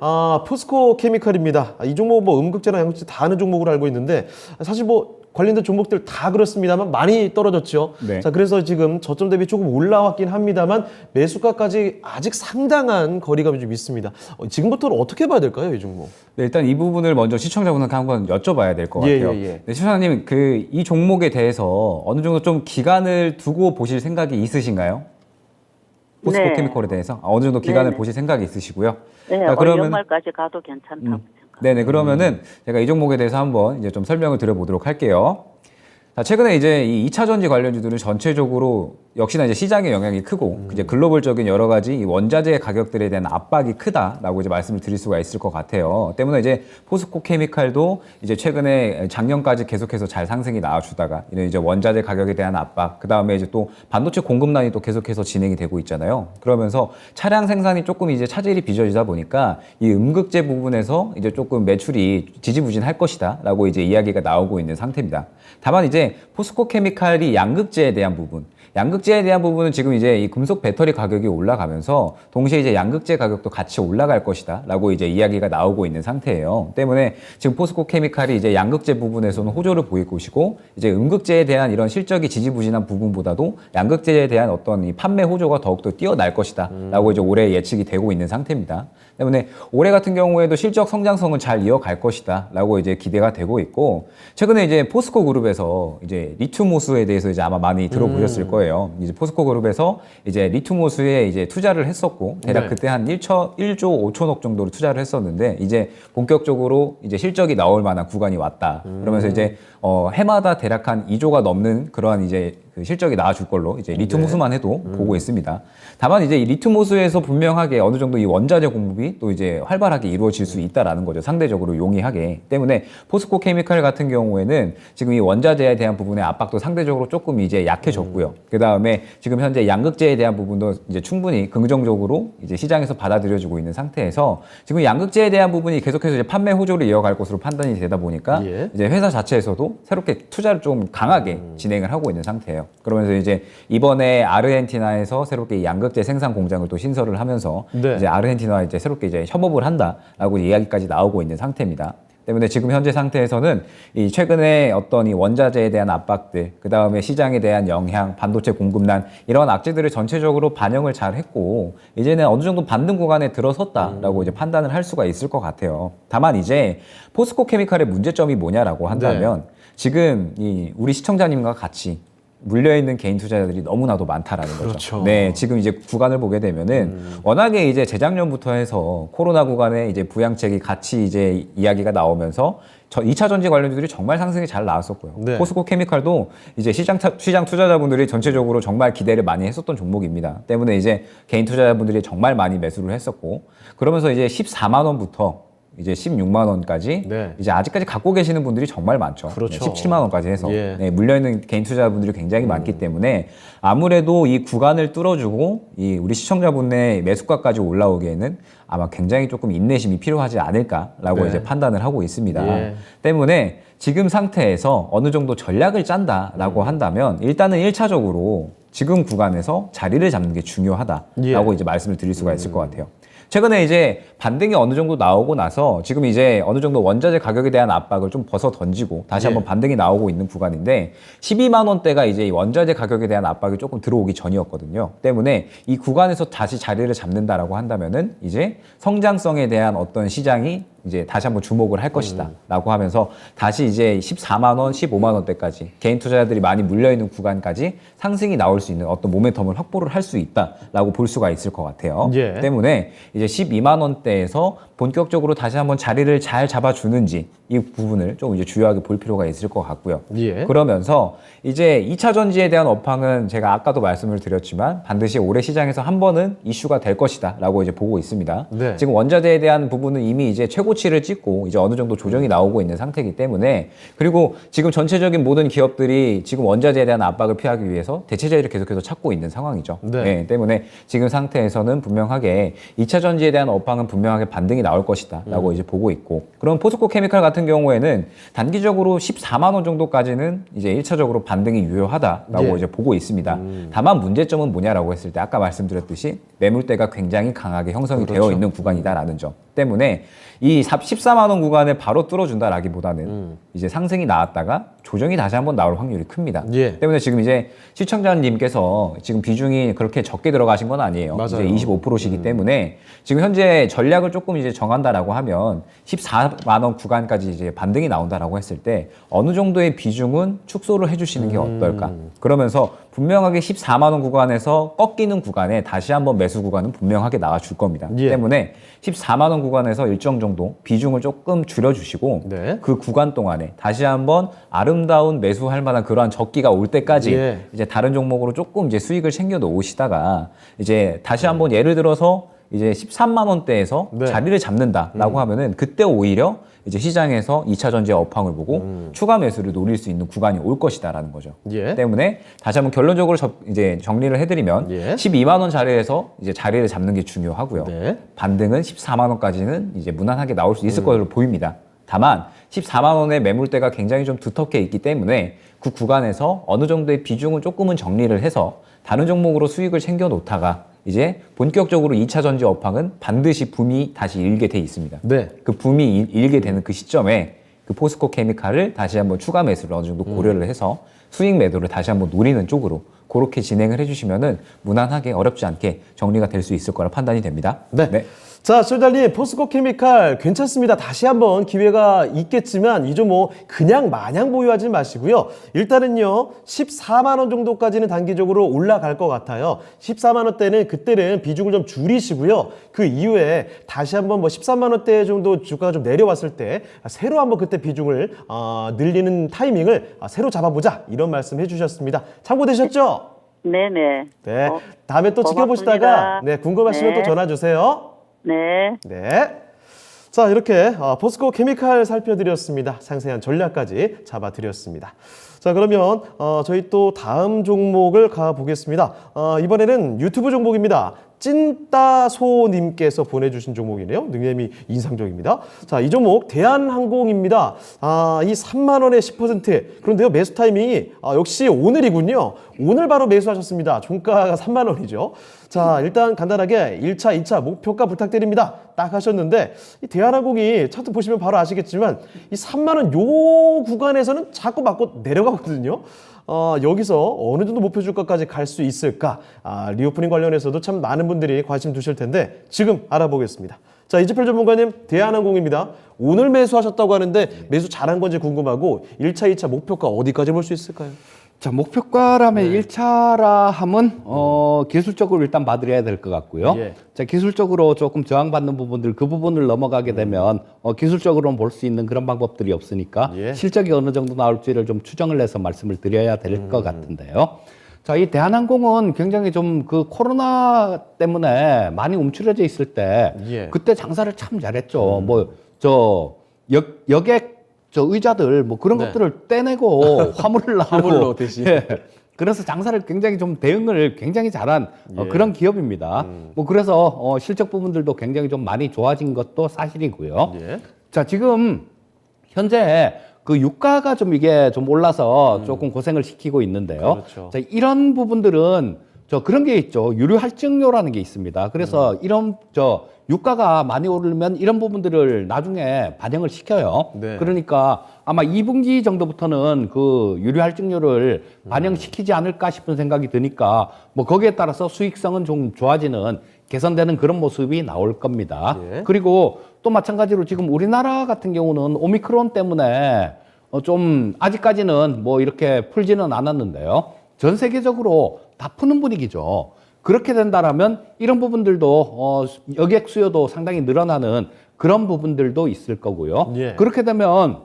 포스코 케미칼입니다. 이 종목 뭐 음극재나 양극재 다 아는 종목으로 알고 있는데 사실 뭐 관련된 종목들 다 그렇습니다만 많이 떨어졌죠. 네. 자, 그래서 지금 저점 대비 조금 올라왔긴 합니다만 매수가까지 아직 상당한 거리감이 좀 있습니다. 지금부터는 어떻게 봐야 될까요, 이 종목? 네, 일단 이 부분을 먼저 시청자분한테 한번 여쭤봐야 될 것 예, 같아요. 예, 예. 네, 시청자님, 이 종목에 대해서 어느 정도 좀 기간을 두고 보실 생각이 있으신가요? 포스코 네. 케미컬에 대해서 어느 정도 기간을 네네. 보실 생각이 있으시고요. 네, 자, 그러면 연말까지 가도 괜찮다고 생각합니다. 네네, 그러면은 제가 이 종목에 대해서 한번 이제 좀 설명을 드려보도록 할게요. 자, 최근에 이제 이 2차 전지 관련주들은 전체적으로 역시나 이제 시장의 영향이 크고 이제 글로벌적인 여러 가지 이 원자재 가격들에 대한 압박이 크다라고 이제 말씀을 드릴 수가 있을 것 같아요. 때문에 이제 포스코 케미칼도 이제 최근에 작년까지 계속해서 잘 상승이 나와주다가 이런 이제 원자재 가격에 대한 압박, 그 다음에 이제 또 반도체 공급난이 또 계속해서 진행이 되고 있잖아요. 그러면서 차량 생산이 조금 이제 차질이 빚어지다 보니까 이 음극재 부분에서 이제 조금 매출이 지지부진할 것이다라고 이제 이야기가 나오고 있는 상태입니다. 다만 이제 포스코 케미칼이 양극재에 대한 부분, 양극재에 대한 부분은 지금 이제 이 금속 배터리 가격이 올라가면서 동시에 이제 양극재 가격도 같이 올라갈 것이다 라고 이제 이야기가 나오고 있는 상태예요. 때문에 지금 포스코 케미칼이 이제 양극재 부분에서는 호조를 보일 것이고 이제 음극재에 대한 이런 실적이 지지부진한 부분보다도 양극재에 대한 어떤 이 판매 호조가 더욱더 뛰어날 것이다 라고 이제 올해 예측이 되고 있는 상태입니다. 때문에 올해 같은 경우에도 실적 성장성은 잘 이어갈 것이다 라고 이제 기대가 되고 있고, 최근에 이제 포스코 그룹에서 이제 리튬호수에 대해서 이제 아마 많이 들어보셨을 거예요. 이제 포스코 그룹에서 이제 리튬호수에 이제 투자를 했었고 대략 네. 그때 한 1조 5천억 정도로 투자를 했었는데 이제 본격적으로 이제 실적이 나올 만한 구간이 왔다. 그러면서 이제 해마다 대략 한 2조가 넘는 그러한 이제 그 실적이 나와줄 걸로 이제 리튬호수만 해도 보고 있습니다. 다만 이제 이 리튬호수에서 분명하게 어느 정도 이 원자재 공급이 또 이제 활발하게 이루어질 수 있다라는 거죠. 상대적으로 용이하게. 때문에 포스코 케미칼 같은 경우에는 지금 이 원자재에 대한 부분의 압박도 상대적으로 조금 이제 약해졌고요. 그 다음에 지금 현재 양극재에 대한 부분도 이제 충분히 긍정적으로 이제 시장에서 받아들여지고 있는 상태에서 지금 양극재에 대한 부분이 계속해서 이제 판매 호조를 이어갈 것으로 판단이 되다 보니까 예. 이제 회사 자체에서도 새롭게 투자를 좀 강하게 진행을 하고 있는 상태예요. 그러면서 이제 이번에 아르헨티나에서 새롭게 이 양극재 생산 공장을 또 신설을 하면서 네. 이제 아르헨티나와 이제 새롭게 이제 협업을 한다라고 이야기까지 나오고 있는 상태입니다. 때문에 지금 현재 상태에서는 이 최근에 어떤 이 원자재에 대한 압박들, 그 다음에 시장에 대한 영향, 반도체 공급난 이런 악재들을 전체적으로 반영을 잘 했고 이제는 어느 정도 반등 구간에 들어섰다라고 이제 판단을 할 수가 있을 것 같아요. 다만 이제 포스코 케미칼의 문제점이 뭐냐라고 한다면 지금 이 우리 시청자님과 같이 물려있는 개인 투자자들이 너무나도 많다라는 거죠. 그렇죠. 네, 지금 이제 구간을 보게 되면은 워낙에 이제 재작년부터 해서 코로나 구간에 이제 부양책이 같이 이제 이야기가 나오면서 2차 전지 관련주들이 정말 상승이 잘 나왔었고요. 네. 포스코 케미칼도 이제 시장 투자자분들이 전체적으로 정말 기대를 많이 했었던 종목입니다. 때문에 이제 개인 투자자분들이 정말 많이 매수를 했었고 그러면서 이제 14만 원부터 이제 16만 원까지 네. 이제 아직까지 갖고 계시는 분들이 정말 많죠. 그렇죠. 17만 원까지 해서 예. 네, 물려있는 개인 투자자분들이 굉장히 많기 때문에 아무래도 이 구간을 뚫어주고 이 우리 시청자분의 매수가까지 올라오기에는 아마 굉장히 조금 인내심이 필요하지 않을까라고 네. 이제 판단을 하고 있습니다. 예. 때문에 지금 상태에서 어느 정도 전략을 짠다라고 한다면 일단은 1차적으로 지금 구간에서 자리를 잡는 게 중요하다라고 예. 이제 말씀을 드릴 수가 있을 것 같아요. 최근에 이제 반등이 어느 정도 나오고 나서 지금 이제 어느 정도 원자재 가격에 대한 압박을 좀 벗어 던지고 다시 예. 한번 반등이 나오고 있는 구간인데 12만 원대가 이제 이 원자재 가격에 대한 압박이 조금 들어오기 전이었거든요. 때문에 이 구간에서 다시 자리를 잡는다라고 한다면은 이제 성장성에 대한 어떤 시장이 이제 다시 한번 주목을 할 것이다 라고 하면서 다시 이제 14만 원, 15만 원대까지 개인 투자자들이 많이 물려있는 구간까지 상승이 나올 수 있는 어떤 모멘텀을 확보를 할 수 있다라고 볼 수가 있을 것 같아요. 예. 때문에 이제 12만 원대에서 본격적으로 다시 한번 자리를 잘 잡아주는지 이 부분을 좀 이제 주요하게 볼 필요가 있을 것 같고요. 예. 그러면서 이제 2차 전지에 대한 업황은 제가 아까도 말씀을 드렸지만 반드시 올해 시장에서 한 번은 이슈가 될 것이다 라고 이제 보고 있습니다. 네. 지금 원자재에 대한 부분은 이미 이제 최고치를 찍고 이제 어느 정도 조정이 나오고 있는 상태이기 때문에 그리고 지금 전체적인 모든 기업들이 지금 원자재에 대한 압박을 피하기 위해서 대체재를 계속해서 찾고 있는 상황이죠. 네. 때문에 지금 상태에서는 분명하게 2차 전지에 대한 업황은 분명하게 반등이 나올 것이다 라고 이제 보고 있고 그럼 포스코 케미칼 같은 경우에는 단기적으로 14만 원 정도까지는 이제 1차적으로 반등이 유효하다라고 예. 이제 보고 있습니다. 다만 문제점은 뭐냐라고 했을 때 아까 말씀드렸듯이 매물대가 굉장히 강하게 형성이 그렇죠. 되어 있는 구간이다라는 점 때문에 이 14만 원 구간을 바로 뚫어준다라기보다는 이제 상승이 나왔다가 조정이 다시 한번 나올 확률이 큽니다. 예. 때문에 지금 이제 시청자님께서 지금 비중이 그렇게 적게 들어가신 건 아니에요. 맞아요. 이제 25%시기 때문에 지금 현재 전략을 조금 이제 정한다라고 하면 14만 원 구간까지 이제 반등이 나온다라고 했을 때 어느 정도의 비중은 축소를 해주시는 게 어떨까? 그러면서 분명하게 14만 원 구간에서 꺾이는 구간에 다시 한번 매수 구간은 분명하게 나와줄 겁니다. 예. 때문에 14만 원 구간에서 일정 정도 비중을 조금 줄여주시고 네. 그 구간 동안에 다시 한번 아름다운 매수할 만한 그러한 적기가 올 때까지 예. 이제 다른 종목으로 조금 이제 수익을 챙겨 놓으시다가 이제 다시 한번 예를 들어서 이제 13만 원대에서 네. 자리를 잡는다라고 하면은 그때 오히려 이제 시장에서 2차 전지 업황을 보고 추가 매수를 노릴 수 있는 구간이 올 것이다라는 거죠. 예. 때문에 다시 한번 결론적으로 이제 정리를 해드리면 예. 12만 원 자리에서 이제 자리를 잡는 게 중요하고요. 네. 반등은 14만 원까지는 이제 무난하게 나올 수 있을 것으로 보입니다. 다만 14만 원의 매물대가 굉장히 좀 두텁게 있기 때문에 그 구간에서 어느 정도의 비중을 조금은 정리를 해서 다른 종목으로 수익을 챙겨 놓다가 이제 본격적으로 2차 전지 업황은 반드시 붐이 다시 일게 돼 있습니다. 네. 그 붐이 일게 되는 그 시점에 그 포스코 케미칼을 다시 한번 추가 매수를 어느 정도 고려를 해서 수익 매도를 다시 한번 노리는 쪽으로 그렇게 진행을 해주시면은 무난하게 어렵지 않게 정리가 될 수 있을 거라 판단이 됩니다. 네. 자, 시청자님, 포스코 케미칼 괜찮습니다. 다시 한번 기회가 있겠지만 이 종목 그냥 마냥 보유하지 마시고요. 일단은요, 14만 원 정도까지는 단기적으로 올라갈 것 같아요. 14만 원대는 그때는 비중을 좀 줄이시고요. 그 이후에 다시 한번 뭐 13만 원대 정도 주가가 좀 내려왔을 때 새로 한번 그때 비중을 늘리는 타이밍을 새로 잡아보자 이런 말씀 해주셨습니다. 참고되셨죠? 네네. 네. 다음에 또 지켜보시다가 네, 궁금하시면 또 전화 주세요. 네. 네. 자, 이렇게 포스코 케미칼 살펴드렸습니다. 상세한 전략까지 잡아드렸습니다. 자, 그러면 저희 또 다음 종목을 가보겠습니다. 이번에는 유튜브 종목입니다. 찐따소님께서 보내주신 종목이네요. 닉네임이 인상적입니다. 자, 이 종목 대한항공입니다. 이 3만 원에 10%. 그런데요, 매수 타이밍이 역시 오늘이군요. 오늘 바로 매수하셨습니다. 종가가 3만 원이죠. 자, 일단 간단하게 1차, 2차 목표가 부탁드립니다. 딱 하셨는데 이 대한항공이 차트 보시면 바로 아시겠지만 이 3만 원 요 구간에서는 자꾸 맞고 내려가거든요. 여기서 어느 정도 목표 주가까지 갈 수 있을까? 리오프닝 관련해서도 참 많은 분들이 관심 두실 텐데 지금 알아보겠습니다. 자, 이재필 전문가님, 대한항공입니다. 오늘 매수하셨다고 하는데 매수 잘한 건지 궁금하고 1차, 2차 목표가 어디까지 볼 수 있을까요? 자, 목표가라면 1차라 함은 기술적으로 일단 봐드려야 될 것 같고요. 예. 자, 기술적으로 조금 저항받는 부분들 그 부분을 넘어가게 되면 기술적으로는 볼 수 있는 그런 방법들이 없으니까 예. 실적이 어느 정도 나올지를 좀 추정을 해서 말씀을 드려야 될 것 같은데요. 자, 이 대한항공은 굉장히 좀 그 코로나 때문에 많이 움츠려져 있을 때 예. 그때 장사를 참 잘했죠. 여객 의자들 뭐 그런 네. 것들을 떼내고 화물을 나르고 화물로 대신. 예. 그래서 장사를 굉장히 좀 대응을 굉장히 잘한 예. 그런 기업입니다. 뭐 그래서 실적 부분들도 굉장히 좀 많이 좋아진 것도 사실이고요. 예. 자, 지금 현재 그 유가가 좀 이게 좀 올라서 조금 고생을 시키고 있는데요. 그렇죠. 자, 이런 부분들은 그런 게 있죠. 유류 할증료라는 게 있습니다. 그래서 이런 유가가 많이 오르면 이런 부분들을 나중에 반영을 시켜요. 네. 그러니까 아마 2분기 정도부터는 그 유류 할증료를 반영시키지 않을까 싶은 생각이 드니까 뭐 거기에 따라서 수익성은 좀 좋아지는 개선되는 그런 모습이 나올 겁니다. 예. 그리고 또 마찬가지로 지금 우리나라 같은 경우는 오미크론 때문에 좀 아직까지는 뭐 이렇게 풀지는 않았는데요. 전 세계적으로 다 푸는 분위기죠. 그렇게 된다라면 이런 부분들도 여객 수요도 상당히 늘어나는 그런 부분들도 있을 거고요. 예. 그렇게 되면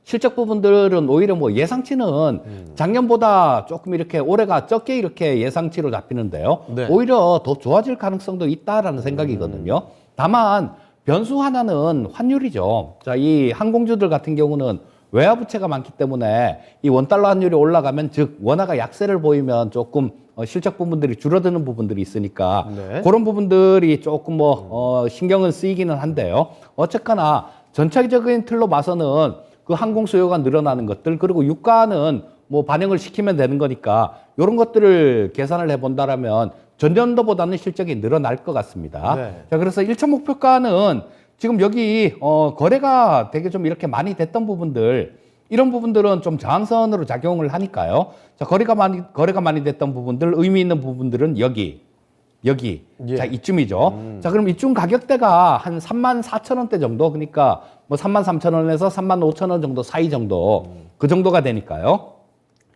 실적 부분들은 오히려 뭐 예상치는 작년보다 조금 이렇게 올해가 적게 이렇게 예상치로 잡히는데요. 네. 오히려 더 좋아질 가능성도 있다라는 생각이거든요. 다만 변수 하나는 환율이죠. 자, 이 항공주들 같은 경우는 외화 부채가 많기 때문에 이 원달러 환율이 올라가면 즉 원화가 약세를 보이면 조금 실적 부분들이 줄어드는 부분들이 있으니까 네. 그런 부분들이 조금 신경은 쓰이기는 한데요. 어쨌거나 전체적인 틀로 봐서는 그 항공 수요가 늘어나는 것들 그리고 유가는 뭐 반영을 시키면 되는 거니까 이런 것들을 계산을 해본다라면 전년도보다는 실적이 늘어날 것 같습니다. 네. 자, 그래서 1차 목표가는 지금 여기 거래가 되게 좀 이렇게 많이 됐던 부분들 이런 부분들은 좀 저항선으로 작용을 하니까요. 자, 거래가 많이 됐던 부분들, 의미 있는 부분들은 여기. 예. 자, 이쯤이죠. 자, 그럼 이쯤 가격대가 한 34,000원대 정도, 그러니까 뭐 33,000원에서 35,000원 정도 사이 정도, 그 정도가 되니까요.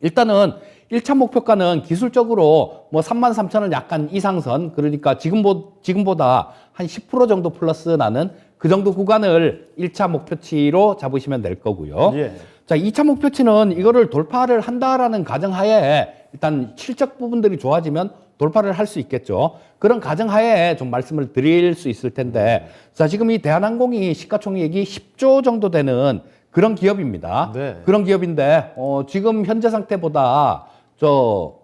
일단은 1차 목표가는 기술적으로 뭐 33,000원 약간 이상선, 그러니까 지금보다 한 10% 정도 플러스 나는 그 정도 구간을 1차 목표치로 잡으시면 될 거고요. 예. 자, 2차 목표치는 이거를 돌파를 한다라는 가정하에 일단 실적 부분들이 좋아지면 돌파를 할 수 있겠죠. 그런 가정하에 좀 말씀을 드릴 수 있을 텐데, 자, 지금 이 대한항공이 시가총액이 10조 정도 되는 그런 기업입니다. 네. 그런 기업인데, 지금 현재 상태보다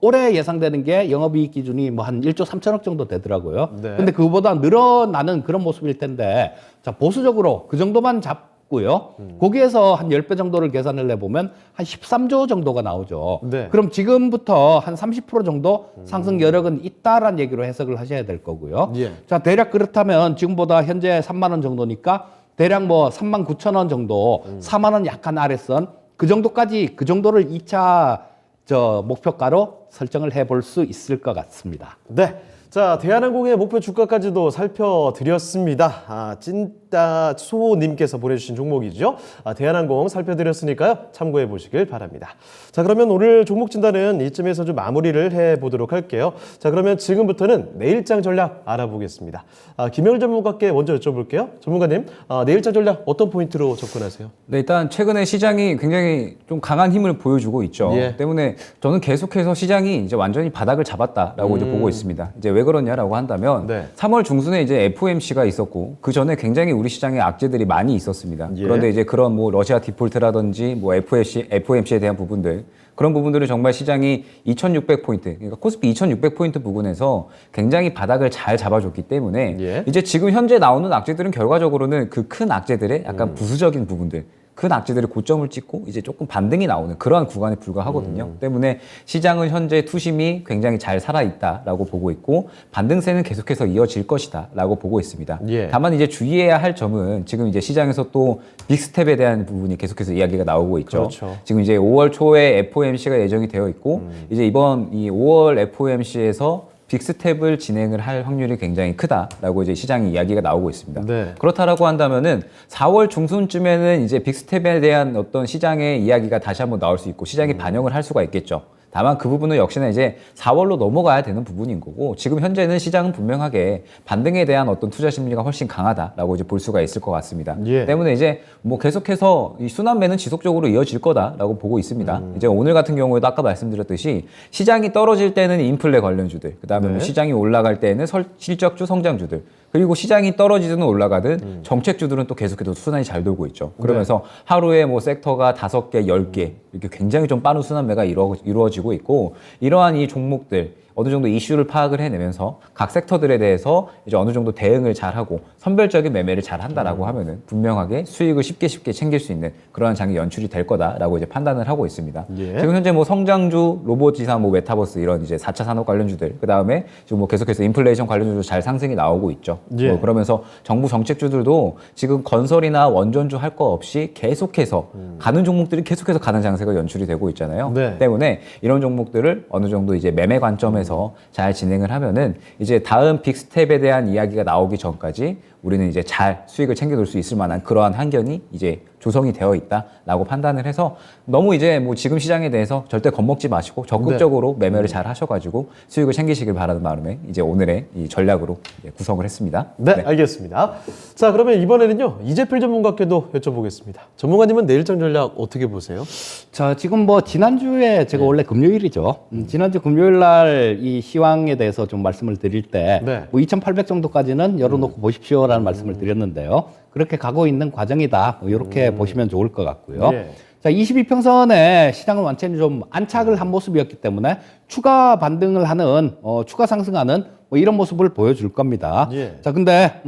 올해 예상되는 게 영업이익 기준이 뭐 한 1조 3천억 정도 되더라고요. 네. 근데 그거보다 늘어나는 그런 모습일 텐데, 자, 보수적으로 그 정도만 잡고요. 거기에서 한 10배 정도를 계산을 해보면 한 13조 정도가 나오죠. 네. 그럼 지금부터 한 30% 정도 상승 여력은 있다라는 얘기로 해석을 하셔야 될 거고요. 예. 자, 대략 그렇다면 지금보다 현재 3만 원 정도니까 대략 뭐 3만 9천 원 정도, 4만 원 약간 아래선 그 정도까지 그 정도를 2차 목표가로 설정을 해볼 수 있을 것 같습니다. 네. 자, 대한항공의 목표 주가까지도 살펴드렸습니다. 찐따 소님께서 보내주신 종목이죠. 대한항공 살펴드렸으니까요. 참고해 보시길 바랍니다. 자, 그러면 오늘 종목 진단은 이쯤에서 좀 마무리를 해보도록 할게요. 자, 그러면 지금부터는 내일장 전략 알아보겠습니다. 김영일 전문가께 먼저 여쭤볼게요. 전문가님, 내일장 전략 어떤 포인트로 접근하세요? 네, 일단 최근에 시장이 굉장히 좀 강한 힘을 보여주고 있죠. 예. 때문에 저는 계속해서 시장이 이제 완전히 바닥을 잡았다라고 이제 보고 있습니다. 이제 왜 그러냐라고 한다면 네. 3월 중순에 이제 FOMC가 있었고 그 전에 굉장히 우리 시장에 악재들이 많이 있었습니다. 예. 그런데 이제 그런 뭐 러시아 디폴트라든지 뭐 FOMC에 대한 부분들 그런 부분들을 정말 시장이 2,600포인트, 그러니까 코스피 2,600포인트 부근에서 굉장히 바닥을 잘 잡아줬기 때문에 예. 이제 지금 현재 나오는 악재들은 결과적으로는 그 큰 악재들의 약간 부수적인 부분들, 큰 악재들이 고점을 찍고 이제 조금 반등이 나오는 그러한 구간에 불과하거든요. 때문에 시장은 현재 투심이 굉장히 잘 살아있다라고 보고 있고 반등세는 계속해서 이어질 것이다라고 보고 있습니다. 예. 다만 이제 주의해야 할 점은 지금 이제 시장에서 또 빅스텝에 대한 부분이 계속해서 이야기가 나오고 있죠. 그렇죠. 지금 이제 5월 초에 FOMC가 예정이 되어 있고 이제 이번 이 5월 FOMC에서 빅스텝을 진행을 할 확률이 굉장히 크다라고 이제 시장이 이야기가 나오고 있습니다. 네. 그렇다라고 한다면은 4월 중순쯤에는 이제 빅스텝에 대한 어떤 시장의 이야기가 다시 한번 나올 수 있고 시장이 반영을 할 수가 있겠죠. 다만 그 부분은 역시나 이제 4월로 넘어가야 되는 부분인 거고 지금 현재는 시장은 분명하게 반등에 대한 어떤 투자 심리가 훨씬 강하다라고 이제 볼 수가 있을 것 같습니다. 예. 때문에 이제 뭐 계속해서 이 순환매는 지속적으로 이어질 거다라고 보고 있습니다. 이제 오늘 같은 경우에도 아까 말씀드렸듯이 시장이 떨어질 때는 인플레 관련주들, 그다음에 네. 뭐 시장이 올라갈 때는 실적주 성장주들, 그리고 시장이 떨어지든 올라가든 정책주들은 또 계속해서 순환이 잘 돌고 있죠. 그러면서 하루에 뭐 섹터가 5개, 10개 이렇게 굉장히 좀 빠른 순환매가 이루어지고 있고 이러한 이 종목들 어느 정도 이슈를 파악을 해내면서 각 섹터들에 대해서 이제 어느 정도 대응을 잘하고 선별적인 매매를 잘 한다라고 하면은 분명하게 수익을 쉽게 챙길 수 있는 그러한 장이 연출이 될 거다라고 이제 판단을 하고 있습니다. 예. 지금 현재 뭐 성장주, 로봇지상, 뭐 메타버스 이런 이제 4차 산업 관련주들, 그 다음에 지금 뭐 계속해서 인플레이션 관련주도 잘 상승이 나오고 있죠. 예. 뭐 그러면서 정부 정책주들도 지금 건설이나 원전주 할 거 없이 계속해서 가는 종목들이 계속해서 가는 장세가 연출이 되고 있잖아요. 네. 때문에 이런 종목들을 어느 정도 이제 매매 관점에서 잘 진행을 하면은 이제 다음 빅스텝에 대한 이야기가 나오기 전까지 우리는 이제 잘 수익을 챙겨둘 수 있을 만한 그러한 환경이 이제 조성이 되어 있다라고 판단을 해서 너무 이제 뭐 지금 시장에 대해서 절대 겁먹지 마시고 적극적으로 매매를 잘 하셔가지고 수익을 챙기시길 바라는 마음에 이제 오늘의 이 전략으로 이제 구성을 했습니다. 네, 알겠습니다. 자, 그러면 이번에는요, 이재필 전문가께도 여쭤보겠습니다. 전문가님은 내일장 전략 어떻게 보세요? 자, 지금 뭐 지난주에 제가 원래 금요일이죠. 지난주 금요일 날 이 시황에 대해서 좀 말씀을 드릴 때 네. 뭐 2,800 정도까지는 열어놓고 보십시오라는 말씀을 드렸는데요. 그렇게 가고 있는 과정이다. 뭐 이렇게 보시면 좋을 것 같고요. 예. 자, 22평선에 시장은 완전히 좀 안착을 한 모습이었기 때문에 추가 반등을 하는, 추가 상승하는 뭐 이런 모습을 보여줄 겁니다. 예. 자, 근데,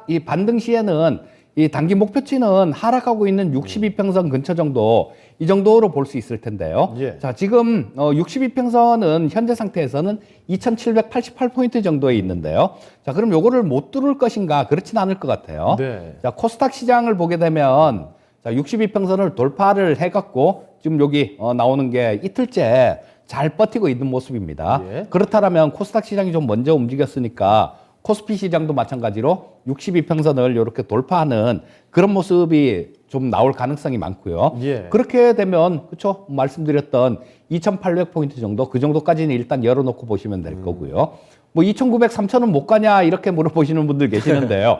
이 반등 시에는 이 단기 목표치는 하락하고 있는 62평선 근처 정도, 이 정도로 볼 수 있을 텐데요. 예. 자, 지금 62평선은 현재 상태에서는 2788포인트 정도에 있는데요. 자, 그럼 요거를 못 뚫을 것인가? 그렇진 않을 것 같아요. 네. 자, 코스닥 시장을 보게 되면 자, 62평선을 돌파를 해갖고 지금 여기 나오는 게 이틀째 잘 버티고 있는 모습입니다. 예. 그렇다면 코스닥 시장이 좀 먼저 움직였으니까 코스피 시장도 마찬가지로 62평선을 이렇게 돌파하는 그런 모습이 좀 나올 가능성이 많고요. 예. 그렇게 되면 그렇죠 말씀드렸던 2,800포인트 정도 그 정도까지는 일단 열어놓고 보시면 될 거고요. 뭐 2,900, 3,000은 못 가냐 이렇게 물어보시는 분들 계시는데요.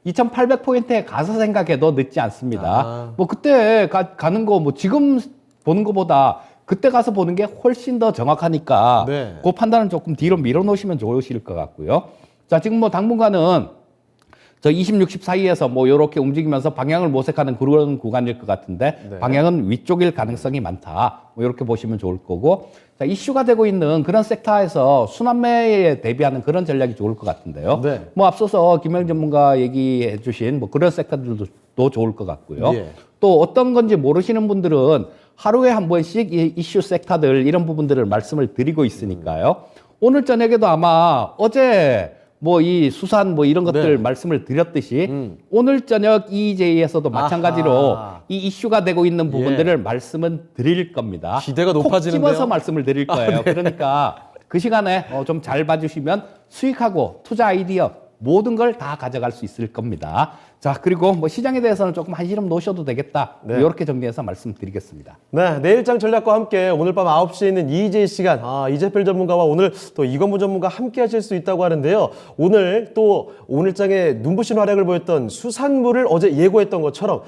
2,800포인트에 가서 생각해도 늦지 않습니다. 아. 뭐 그때 가는 거 뭐 지금 보는 것보다 그때 가서 보는 게 훨씬 더 정확하니까 네. 그 판단은 조금 뒤로 밀어놓으시면 좋으실 것 같고요. 자, 지금 뭐 당분간은 저 20, 60 사이에서 뭐 이렇게 움직이면서 방향을 모색하는 그런 구간일 것 같은데 네. 방향은 위쪽일 가능성이 많다. 뭐 이렇게 보시면 좋을 거고 자, 이슈가 되고 있는 그런 섹터에서 순환매에 대비하는 그런 전략이 좋을 것 같은데요. 네. 뭐 앞서서 김영 전문가 얘기해 주신 뭐 그런 섹터들도 좋을 것 같고요. 예. 또 어떤 건지 모르시는 분들은 하루에 한 번씩 이 이슈 섹터들 이런 부분들을 말씀을 드리고 있으니까요. 오늘 저녁에도 아마 어제 뭐 이 수산 뭐 이런 것들 네. 말씀을 드렸듯이 오늘 저녁 EJ에서도 마찬가지로 아하. 이 이슈가 되고 있는 부분들을 말씀은 드릴 겁니다. 기대가 콕 높아지는데요. 집어서 말씀을 드릴 거예요. 그러니까 그 시간에 좀 잘 봐주시면 수익하고 투자 아이디어 모든 걸 다 가져갈 수 있을 겁니다. 자, 그리고 뭐 시장에 대해서는 조금 한시름 놓으셔도 되겠다. 네. 이렇게 정리해서 말씀드리겠습니다. 네, 내일장 전략과 함께 오늘 밤 9시에 있는 EJ 시간, 이재필 전문가와 오늘 또 이건무 전문가 함께 하실 수 있다고 하는데요. 오늘 또 오늘장에 눈부신 활약을 보였던 수산물을 어제 예고했던 것처럼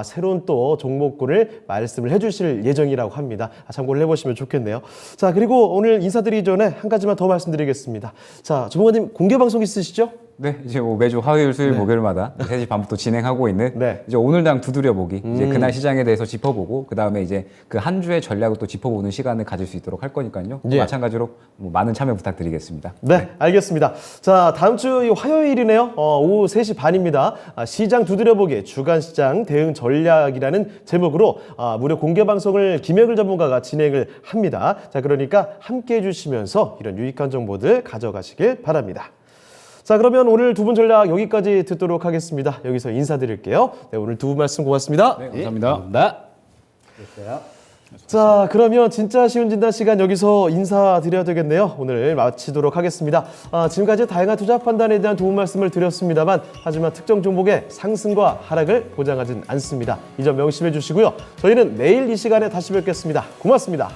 새로운 또 종목군을 말씀을 해주실 예정이라고 합니다. 참고를 해보시면 좋겠네요. 자, 그리고 오늘 인사드리기 전에 한 가지만 더 말씀드리겠습니다. 자, 전문가님 공개 방송 있으시죠? 네, 이제 뭐 매주 화요일, 수요일, 목요일마다 3시 반부터 진행하고 있는 네. 이제 오늘당 두드려보기, 이제 그날 시장에 대해서 짚어보고 그 다음에 이제 그 한 주의 전략을 또 짚어보는 시간을 가질 수 있도록 할 거니까요. 예. 마찬가지로 뭐 많은 참여 부탁드리겠습니다. 네, 알겠습니다. 자, 다음 주 화요일이네요. 오후 3시 반입니다. 시장 두드려보기 주간시장 대응 전략이라는 제목으로 무료 공개 방송을 김영일 전문가가 진행을 합니다. 자, 그러니까 함께 해주시면서 이런 유익한 정보들 가져가시길 바랍니다. 자, 그러면 오늘 두 분 전략 여기까지 듣도록 하겠습니다. 여기서 인사드릴게요. 네, 오늘 두 분 말씀 고맙습니다. 네, 감사합니다. 감사합니다. 자, 그러면 진짜 쉬운 진단 시간 여기서 인사드려야 되겠네요. 오늘 마치도록 하겠습니다. 지금까지 다양한 투자 판단에 대한 도움 말씀을 드렸습니다만 하지만 특정 종목의 상승과 하락을 보장하진 않습니다. 이 점 명심해 주시고요. 저희는 내일 이 시간에 다시 뵙겠습니다. 고맙습니다.